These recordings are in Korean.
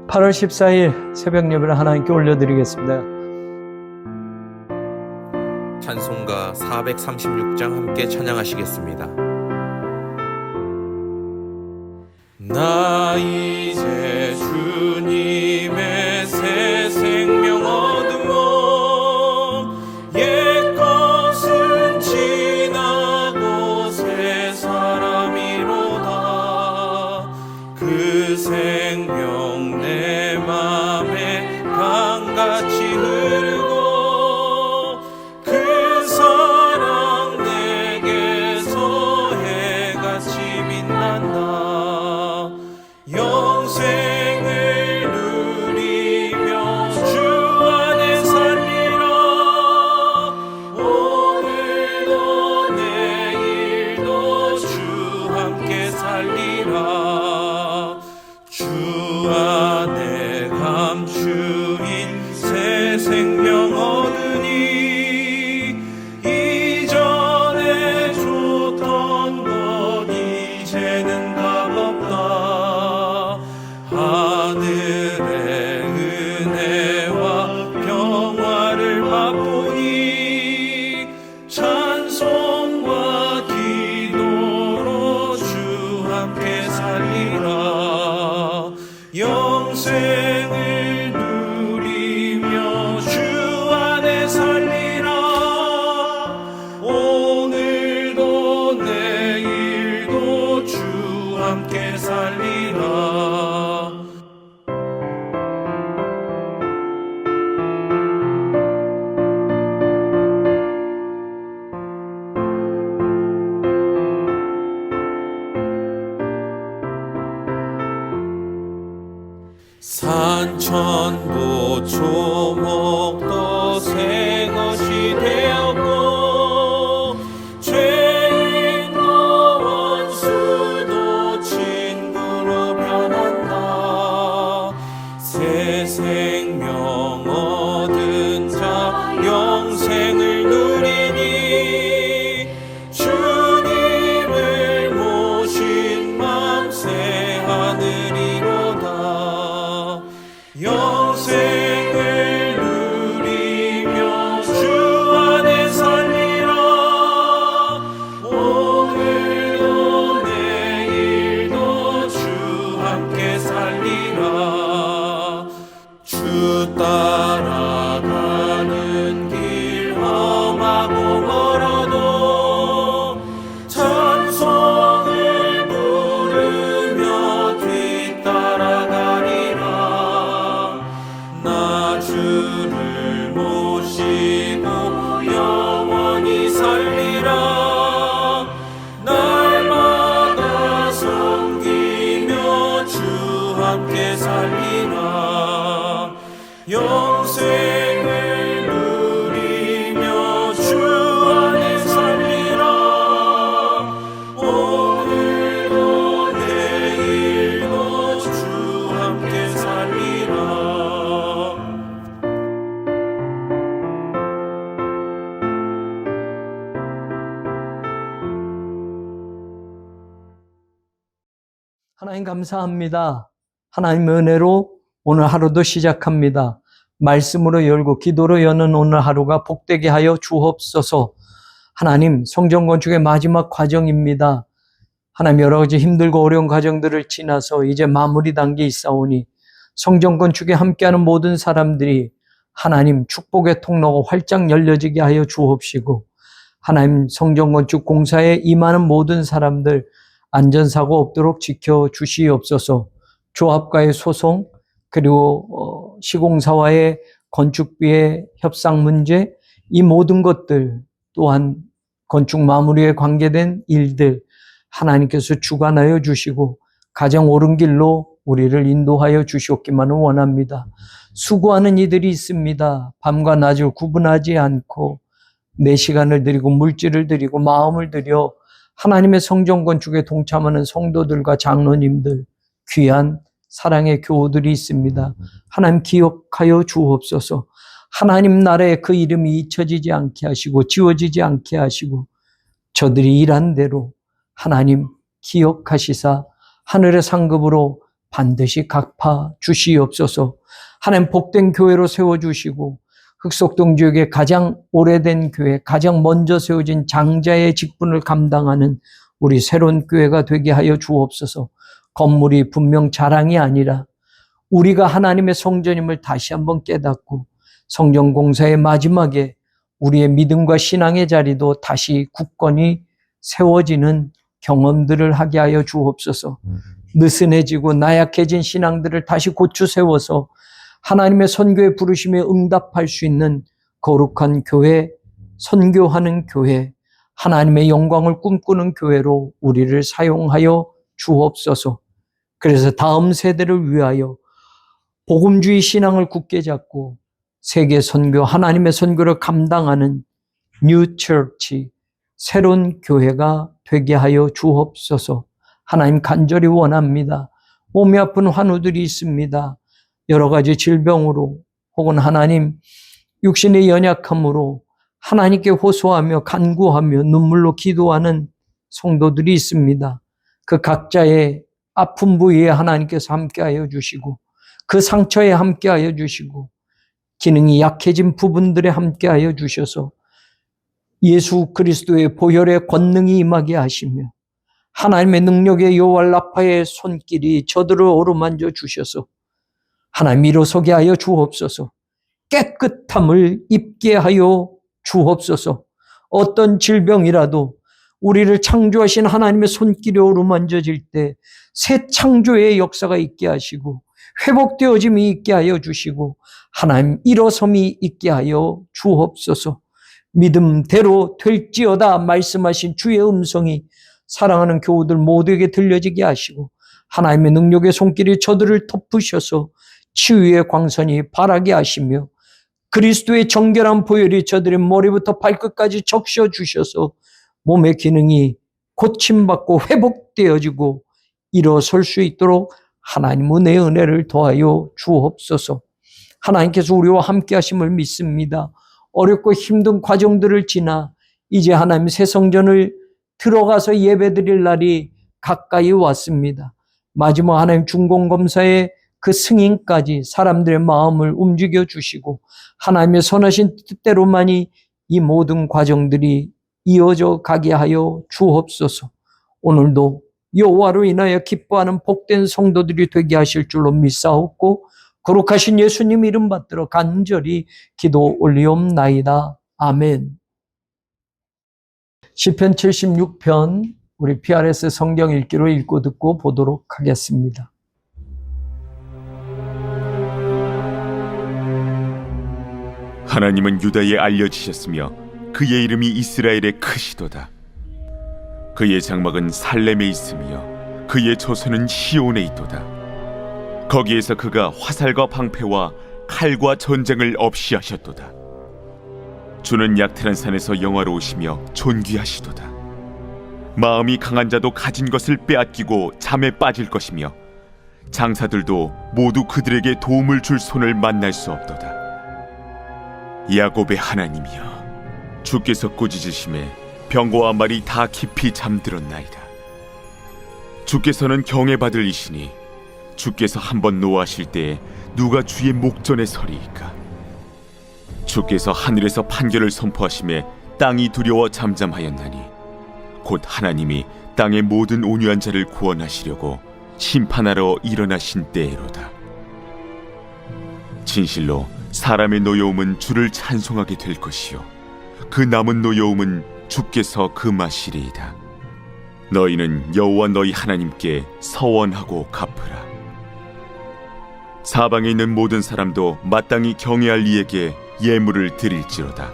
8월 14일 새벽 예배를 하나님께 올려드리겠습니다. 찬송가 436장 함께 찬양하시겠습니다. 나 이제 주님의 새 생명 얻으며 옛 것은 지나고 새 사람이로다. 그 생명 내 맘에 강같이 흐르고 그 사랑 내게서 해같이 빛난다. 영생을 누리며 주 안에 살리라. 오늘도 내일도 주 함께 살리라. 주 안에 감추인 새 생명 얻으니 이전에 줬던 것 이제는 값없다. 하늘의 은혜와 평화를 맛보니 찬송과 기도로 주 함께 살리라. 영생을 누리며 주 안에 살리라. 오늘도 내일도 주 함께 살리라. 산천도 초목도 새 것이 되었고 죄인과 원수도 친구로 변한다. 새 생명 얻은 자 영생을 누리니 주님을 모신 맘 새 하늘이로다. 영생을 누리며 주 안에 살리라. 오늘도 내일도 주 함께 살리라. 주 따라가는 길 험하고 멀어도 찬송을 부르며 뒤따라가리라. 나 주를 모시고 영원히 살리라. 날마다 섬기며 주 함께 살리라. 영생을 누리며 주 안에 살리라. 오늘도 내일도 주 함께 살리라. 하나님 감사합니다. 하나님의 은혜로 오늘 하루도 시작합니다. 말씀으로 열고 기도로 여는 오늘 하루가 복되게 하여 주옵소서. 하나님, 성전 건축의 마지막 과정입니다. 하나님, 여러 가지 힘들고 어려운 과정들을 지나서 이제 마무리 단계에 있사오니 성전 건축에 함께하는 모든 사람들이 하나님 축복의 통로가 활짝 열려지게 하여 주옵시고, 하나님 성전 건축 공사에 임하는 모든 사람들 안전사고 없도록 지켜주시옵소서. 조합과의 소송, 그리고 시공사와의 건축비의 협상 문제, 이 모든 것들 또한 건축 마무리에 관계된 일들 하나님께서 주관하여 주시고 가장 옳은 길로 우리를 인도하여 주시옵기만을 원합니다. 수고하는 이들이 있습니다. 밤과 낮을 구분하지 않고 내 시간을 드리고 물질을 드리고 마음을 들여 하나님의 성전 건축에 동참하는 성도들과 장로님들, 귀한 사랑의 교우들이 있습니다. 하나님 기억하여 주옵소서. 하나님 나라에 그 이름이 잊혀지지 않게 하시고 지워지지 않게 하시고 저들이 일한 대로 하나님 기억하시사 하늘의 상급으로 반드시 갚아 주시옵소서. 하나님 복된 교회로 세워주시고 흑석동 지역의 가장 오래된 교회, 가장 먼저 세워진 장자의 직분을 감당하는 우리 새로운 교회가 되게 하여 주옵소서. 건물이 분명 자랑이 아니라 우리가 하나님의 성전임을 다시 한번 깨닫고 성전 공사의 마지막에 우리의 믿음과 신앙의 자리도 다시 굳건히 세워지는 경험들을 하게 하여 주옵소서. 느슨해지고 나약해진 신앙들을 다시 고쳐 세워서 하나님의 선교의 부르심에 응답할 수 있는 거룩한 교회, 선교하는 교회, 하나님의 영광을 꿈꾸는 교회로 우리를 사용하여 주옵소서. 그래서 다음 세대를 위하여 복음주의 신앙을 굳게 잡고 세계 선교, 하나님의 선교를 감당하는 뉴 처치, 새로운 교회가 되게 하여 주옵소서. 하나님 간절히 원합니다. 몸이 아픈 환우들이 있습니다. 여러 가지 질병으로 혹은 하나님 육신의 연약함으로 하나님께 호소하며 간구하며 눈물로 기도하는 성도들이 있습니다. 그 각자의 아픈 부위에 하나님께서 함께하여 주시고 그 상처에 함께하여 주시고 기능이 약해진 부분들에 함께하여 주셔서 예수 그리스도의 보혈의 권능이 임하게 하시며 하나님의 능력의 여호와 라파의 손길이 저들을 어루만져 주셔서 하나님 일어서게 하여 주옵소서. 깨끗함을 입게 하여 주옵소서. 어떤 질병이라도 우리를 창조하신 하나님의 손길이 어루만져질 때 새 창조의 역사가 있게 하시고 회복되어짐이 있게 하여 주시고 하나님 일어섬이 있게 하여 주옵소서. 믿음대로 될지어다 말씀하신 주의 음성이 사랑하는 교우들 모두에게 들려지게 하시고 하나님의 능력의 손길이 저들을 덮으셔서 치유의 광선이 바라게 하시며 그리스도의 정결한 보혈이 저들의 머리부터 발끝까지 적셔 주셔서 몸의 기능이 고침받고 회복되어지고 일어설 수 있도록 하나님 은혜의 은혜를 더하여 주옵소서. 하나님께서 우리와 함께 하심을 믿습니다. 어렵고 힘든 과정들을 지나 이제 하나님 새 성전을 들어가서 예배드릴 날이 가까이 왔습니다. 마지막 하나님 중공검사의 그 승인까지 사람들의 마음을 움직여 주시고 하나님의 선하신 뜻대로만이 이 모든 과정들이 이어져 가게 하여 주옵소서. 오늘도 여호와로 인하여 기뻐하는 복된 성도들이 되게 하실 줄로 믿사옵고 거룩하신 예수님 이름 받들어 간절히 기도 올리옵나이다. 아멘. 시편 76편 우리 PRS 성경 읽기로 읽고 듣고 보도록 하겠습니다. 하나님은 유다에 알려지셨으며 그의 이름이 이스라엘에 크시도다. 그의 장막은 살렘에 있으며 그의 처소는 시온에 있도다. 거기에서 그가 화살과 방패와 칼과 전쟁을 없이 하셨도다. 주는 약탈한 산에서 영화로우시며 존귀하시도다. 마음이 강한 자도 가진 것을 빼앗기고 잠에 빠질 것이며 장사들도 모두 그들에게 도움을 줄 손을 만날 수 없도다. 야곱의 하나님이여, 주께서 꾸짖으심에 병거와 말이 다 깊이 잠들었나이다. 주께서는 경외받을 이시니 주께서 한번 노하실 때에 누가 주의 목전에 서리이까. 주께서 하늘에서 판결을 선포하심에 땅이 두려워 잠잠하였나니 곧 하나님이 땅의 모든 온유한 자를 구원하시려고 심판하러 일어나신 때에로다. 진실로 사람의 노여움은 주를 찬송하게 될 것이요 그 남은 노여움은 주께서 금하시리이다. 너희는 여호와 너희 하나님께 서원하고 갚으라. 사방에 있는 모든 사람도 마땅히 경외할 이에게 예물을 드릴지로다.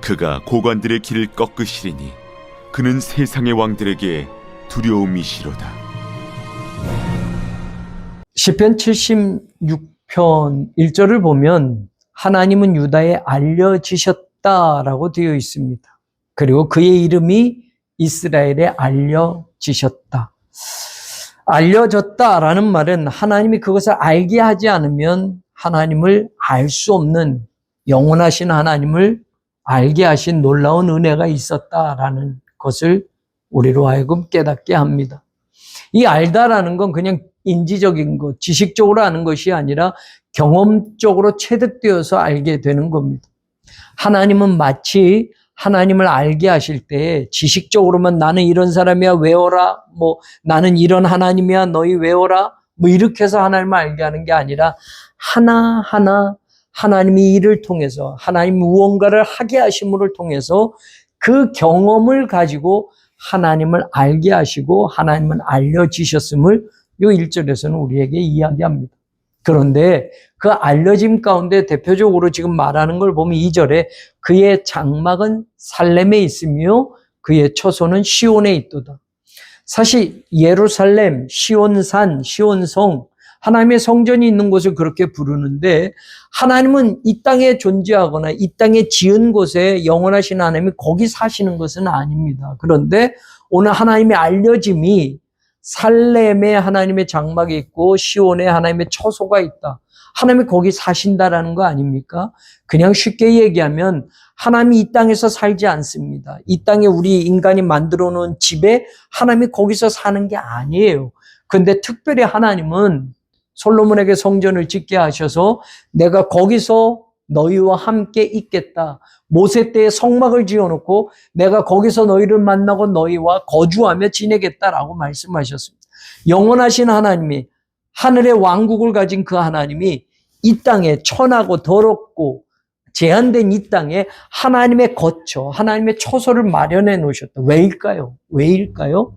그가 고관들의 길을 꺾으시리니 그는 세상의 왕들에게 두려움이시로다. 시편 76편 1절을 보면 하나님은 유다에 알려지셨다라고 되어 있습니다. 그리고 그의 이름이 이스라엘에 알려지셨다. 알려졌다라는 말은 하나님이 그것을 알게 하지 않으면 하나님을 알 수 없는 영원하신 하나님을 알게 하신 놀라운 은혜가 있었다라는 것을 우리로 하여금 깨닫게 합니다. 이 알다라는 건 그냥 인지적인 것, 지식적으로 아는 것이 아니라 경험적으로 체득되어서 알게 되는 겁니다. 하나님은 마치 하나님을 알게 하실 때 지식적으로만 나는 이런 사람이야 외워라, 나는 이런 하나님이야 너희 외워라, 이렇게 해서 하나님을 알게 하는 게 아니라 하나하나 하나님이 이를 통해서 하나님 무언가를 하게 하심을 통해서 그 경험을 가지고 하나님을 알게 하시고 하나님은 알려지셨음을 이 1절에서는 우리에게 이야기합니다. 그런데 그 알려짐 가운데 대표적으로 지금 말하는 걸 보면 2절에 그의 장막은 살렘에 있으며 그의 처소는 시온에 있도다. 사실 예루살렘, 시온산, 시온성, 하나님의 성전이 있는 곳을 그렇게 부르는데 하나님은 이 땅에 존재하거나 이 땅에 지은 곳에 영원하신 하나님이 거기 사시는 것은 아닙니다. 그런데 오늘 하나님의 알려짐이 살렘에 하나님의 장막이 있고 시온에 하나님의 처소가 있다. 하나님이 거기 사신다라는 거 아닙니까? 그냥 쉽게 얘기하면 하나님이 이 땅에서 살지 않습니다. 이 땅에 우리 인간이 만들어 놓은 집에 하나님이 거기서 사는 게 아니에요. 그런데 특별히 하나님은 솔로몬에게 성전을 짓게 하셔서 내가 거기서 너희와 함께 있겠다. 모세 때에 성막을 지어놓고 내가 거기서 너희를 만나고 너희와 거주하며 지내겠다라고 말씀하셨습니다. 영원하신 하나님이 하늘의 왕국을 가진 그 하나님이 이 땅에 천하고 더럽고 제한된 이 땅에 하나님의 거처, 하나님의 처소를 마련해 놓으셨다. 왜일까요? 왜일까요?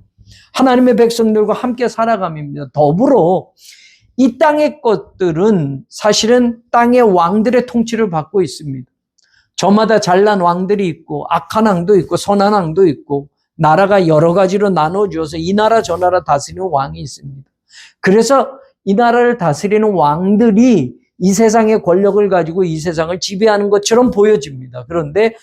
하나님의 백성들과 함께 살아감입니다. 더불어 이 땅의 것들은 사실은 땅의 왕들의 통치를 받고 있습니다. 저마다 잘난 왕들이 있고 악한 왕도 있고 선한 왕도 있고 나라가 여러 가지로 나눠져서 이 나라 저 나라 다스리는 왕이 있습니다. 그래서 이 나라를 다스리는 왕들이 이 세상의 권력을 가지고 이 세상을 지배하는 것처럼 보여집니다. 그런데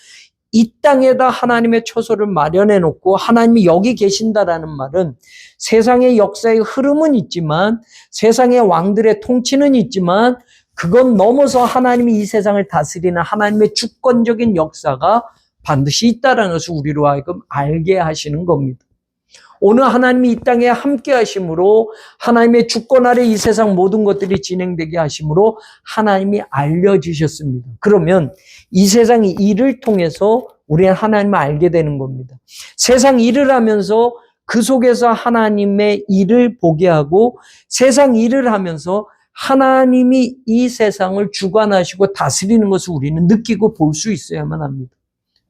이 땅에다 하나님의 처소를 마련해 놓고 하나님이 여기 계신다라는 말은 세상의 역사의 흐름은 있지만 세상의 왕들의 통치는 있지만 그건 넘어서 하나님이 이 세상을 다스리는 하나님의 주권적인 역사가 반드시 있다는 것을 우리로 하여금 알게 하시는 겁니다. 오늘 하나님이 이 땅에 함께 하심으로 하나님의 주권 아래 이 세상 모든 것들이 진행되게 하심으로 하나님이 알려주셨습니다. 그러면 이 세상의 일을 통해서 우리는 하나님을 알게 되는 겁니다. 세상 일을 하면서 그 속에서 하나님의 일을 보게 하고 세상 일을 하면서 하나님이 이 세상을 주관하시고 다스리는 것을 우리는 느끼고 볼 수 있어야만 합니다.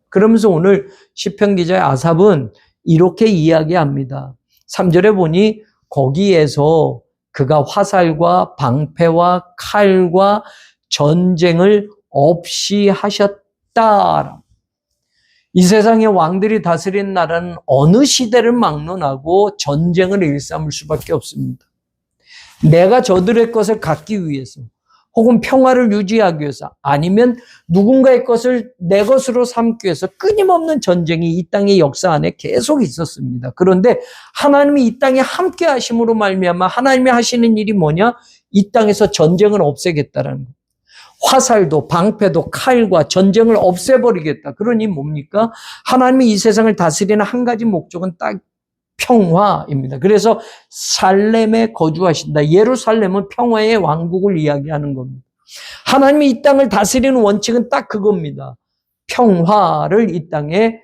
그러면서 오늘 시편 기자의 아삽은 이렇게 이야기합니다. 3절에 보니 거기에서 그가 화살과 방패와 칼과 전쟁을 없이 하셨다. 이 세상의 왕들이 다스리는 나라는 어느 시대를 막론하고 전쟁을 일삼을 수밖에 없습니다. 내가 저들의 것을 갖기 위해서 혹은 평화를 유지하기 위해서 아니면 누군가의 것을 내 것으로 삼기 위해서 끊임없는 전쟁이 이 땅의 역사 안에 계속 있었습니다. 그런데 하나님이 이 땅에 함께 하심으로 말미암아 하나님이 하시는 일이 뭐냐? 이 땅에서 전쟁을 없애겠다라는 거예요. 화살도 방패도 칼과 전쟁을 없애버리겠다. 그러니 뭡니까? 하나님이 이 세상을 다스리는 한 가지 목적은 딱 평화입니다. 그래서 살렘에 거주하신다. 예루살렘은 평화의 왕국을 이야기하는 겁니다. 하나님이 이 땅을 다스리는 원칙은 딱 그겁니다. 평화를 이 땅에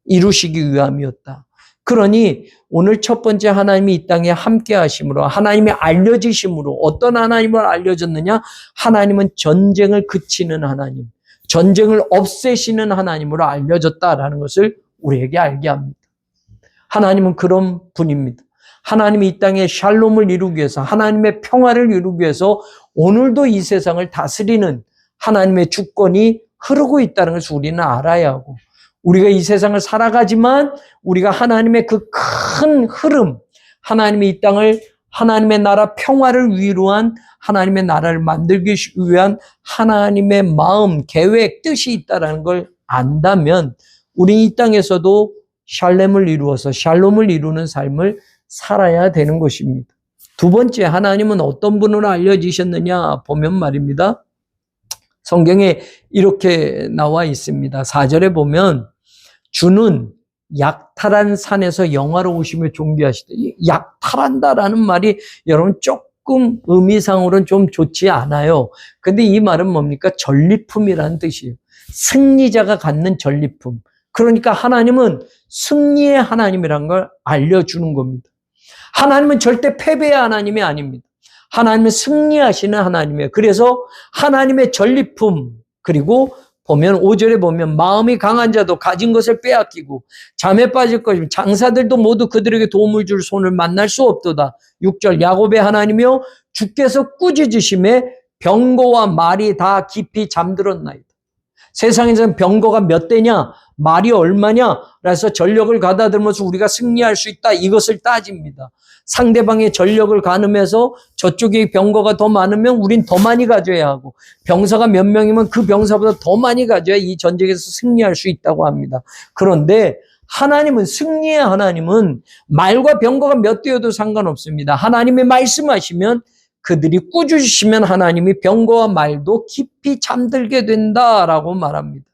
이루시기 위함이었다. 그러니 오늘 첫 번째 하나님이 이 땅에 함께 하심으로 하나님이 알려지심으로 어떤 하나님을 알려졌느냐? 하나님은 전쟁을 그치는 하나님, 전쟁을 없애시는 하나님으로 알려졌다라는 것을 우리에게 알게 합니다. 하나님은 그런 분입니다. 하나님이 이 땅에 샬롬을 이루기 위해서 하나님의 평화를 이루기 위해서 오늘도 이 세상을 다스리는 하나님의 주권이 흐르고 있다는 것을 우리는 알아야 하고 우리가 이 세상을 살아가지만 우리가 하나님의 그 큰 흐름, 하나님이 이 땅을 하나님의 나라 평화를 위로한 하나님의 나라를 만들기 위한 하나님의 마음, 계획, 뜻이 있다는 걸 안다면 우리 이 땅에서도 샬렘을 이루어서 샬롬을 이루는 삶을 살아야 되는 것입니다. 두 번째, 하나님은 어떤 분으로 알려지셨느냐 보면 말입니다. 성경에 이렇게 나와 있습니다. 4절에 보면 주는 약탈한 산에서 영화로우시며 존귀하시다. 이 약탈한다라는 말이 여러분 조금 의미상으로는 좀 좋지 않아요. 근데 이 말은 뭡니까? 전리품이라는 뜻이에요. 승리자가 갖는 전리품. 그러니까 하나님은 승리의 하나님이라는 걸 알려주는 겁니다. 하나님은 절대 패배의 하나님이 아닙니다. 하나님은 승리하시는 하나님이에요. 그래서 하나님의 전리품, 그리고 보면 5절에 보면 마음이 강한 자도 가진 것을 빼앗기고 잠에 빠질 것이며 장사들도 모두 그들에게 도움을 줄 손을 만날 수 없도다. 6절 야곱의 하나님이여 주께서 꾸짖으심에 병거와 말이 다 깊이 잠들었나이다. 세상에서는 병거가 몇 대냐, 말이 얼마냐, 그래서 전력을 가다듬어서 우리가 승리할 수 있다, 이것을 따집니다. 상대방의 전력을 가늠해서 저쪽에 병거가 더 많으면 우린 더 많이 가져야 하고, 병사가 몇 명이면 그 병사보다 더 많이 가져야 이 전쟁에서 승리할 수 있다고 합니다. 그런데 하나님은, 승리의 하나님은 말과 병거가 몇 대여도 상관없습니다. 하나님이 말씀하시면, 그들이 꾸짖으시면 하나님이 병거와 말도 깊이 잠들게 된다라고 말합니다.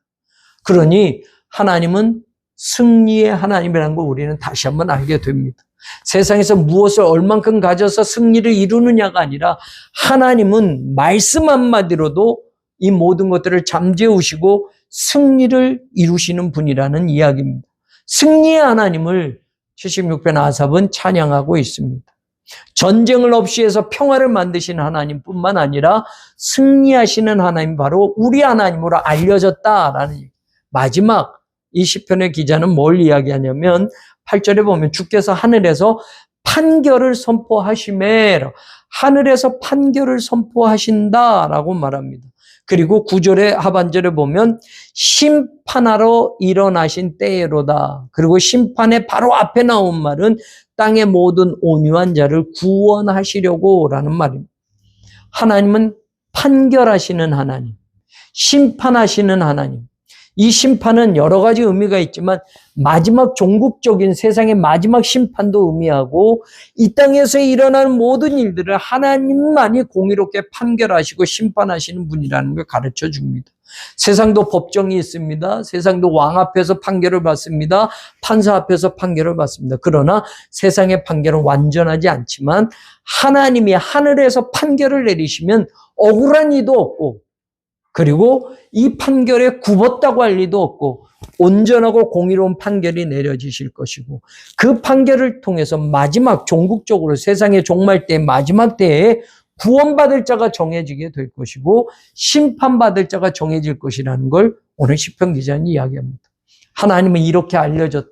그러니 하나님은 승리의 하나님이라는 걸 우리는 다시 한번 알게 됩니다. 세상에서 무엇을 얼만큼 가져서 승리를 이루느냐가 아니라 하나님은 말씀 한마디로도 이 모든 것들을 잠재우시고 승리를 이루시는 분이라는 이야기입니다. 승리의 하나님을 76편 아삽은 찬양하고 있습니다. 전쟁을 없이 해서 평화를 만드신 하나님뿐만 아니라 승리하시는 하나님, 바로 우리 하나님으로 알려졌다라는 얘기. 마지막 이 시편의 기자는 뭘 이야기하냐면 8절에 보면 주께서 하늘에서 판결을 선포하시매, 하늘에서 판결을 선포하신다라고 말합니다. 그리고 9절의 하반절에 보면 심판하러 일어나신 때로다. 그리고 심판의 바로 앞에 나온 말은 땅의 모든 온유한 자를 구원하시려고 라는 말입니다. 하나님은 판결하시는 하나님, 심판하시는 하나님. 이 심판은 여러 가지 의미가 있지만 마지막 종국적인 세상의 마지막 심판도 의미하고 이 땅에서 일어나는 모든 일들을 하나님만이 공의롭게 판결하시고 심판하시는 분이라는 걸 가르쳐 줍니다. 세상도 법정이 있습니다. 세상도 왕 앞에서 판결을 받습니다. 판사 앞에서 판결을 받습니다. 그러나 세상의 판결은 완전하지 않지만 하나님이 하늘에서 판결을 내리시면 억울한 이도 없고, 그리고 이 판결에 굽었다고 할 리도 없고 온전하고 공의로운 판결이 내려지실 것이고, 그 판결을 통해서 마지막 종국적으로 세상의 종말 때 마지막 때에 구원받을 자가 정해지게 될 것이고 심판받을 자가 정해질 것이라는 걸 오늘 시편 기자는 이야기합니다. 하나님은 이렇게 알려졌다.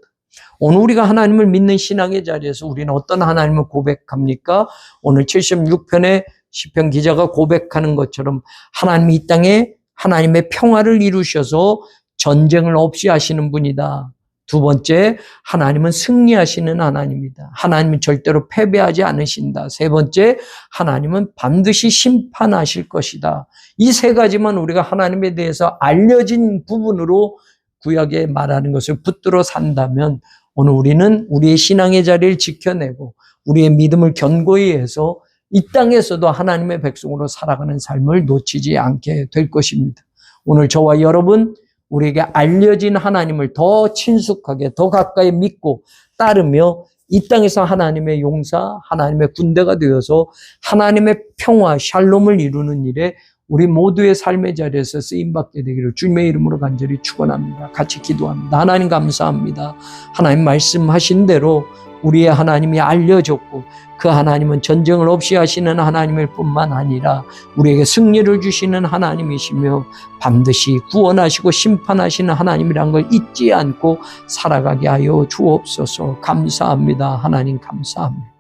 오늘 우리가 하나님을 믿는 신앙의 자리에서 우리는 어떤 하나님을 고백합니까? 오늘 76편의 시편 기자가 고백하는 것처럼 하나님이 이 땅에 하나님의 평화를 이루셔서 전쟁을 없이 하시는 분이다. 두 번째, 하나님은 승리하시는 하나님이다. 하나님은 절대로 패배하지 않으신다. 세 번째, 하나님은 반드시 심판하실 것이다. 이 세 가지만 우리가 하나님에 대해서 알려진 부분으로 구약에 말하는 것을 붙들어 산다면 오늘 우리는 우리의 신앙의 자리를 지켜내고 우리의 믿음을 견고히 해서 이 땅에서도 하나님의 백성으로 살아가는 삶을 놓치지 않게 될 것입니다. 오늘 저와 여러분, 우리에게 알려진 하나님을 더 친숙하게, 더 가까이 믿고 따르며 이 땅에서 하나님의 용사, 하나님의 군대가 되어서 하나님의 평화, 샬롬을 이루는 일에 우리 모두의 삶의 자리에서 쓰임받게 되기를 주님의 이름으로 간절히 축원합니다. 같이 기도합니다. 하나님 감사합니다. 하나님 말씀하신 대로 우리의 하나님이 알려졌고 그 하나님은 전쟁을 없이 하시는 하나님일 뿐만 아니라 우리에게 승리를 주시는 하나님이시며 반드시 구원하시고 심판하시는 하나님이란 걸 잊지 않고 살아가게 하여 주옵소서. 감사합니다. 하나님 감사합니다.